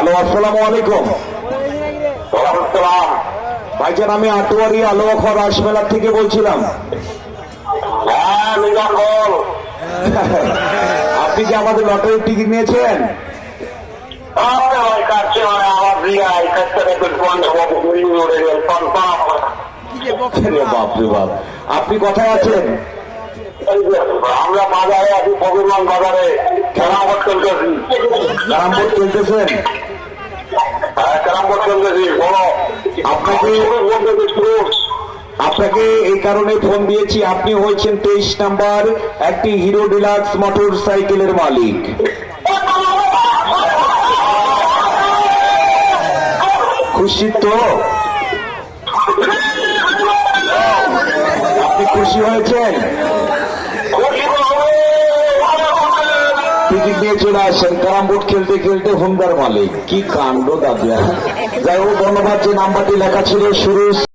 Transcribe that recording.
Hello, আসসালামু আলাইকুম। ভাইজান, আমি আটোয়ারি আলোয়াখর রাসমেলা থেকে বলছিলাম। আপনি কি আমাদের লটারির টিকিট নিয়েছেন? বাপরে বাপ, আপনি কোথায় আছেন? আমরা বাজারে আছি, ফকিরগঞ্জ বাজারে ক্যারামবোর্ড খেলতেছি। ক্যারামবোর্ড খেলতেছেন? হ্যাঁ, ক্যারামবোর্ড খেলতেছি। বলো, আপনাকে এই কারণে ফোন দিয়েছি, আপনি হয়েছেন 23 নাম্বার একটি হিরো ডিলাক্স মোটর সাইকেলের মালিক। খুশি তো? আপনি খুশি হয়েছেন? টিকিট নিয়ে চলে আসেন। ক্যারামবোর্ড খেলতে খেলতে হুন্ডার মালিক, কি কাণ্ড দাদা। যাই হোক, ধন্যবাদ। যে নাম্বারটি লেখা ছিল শুরু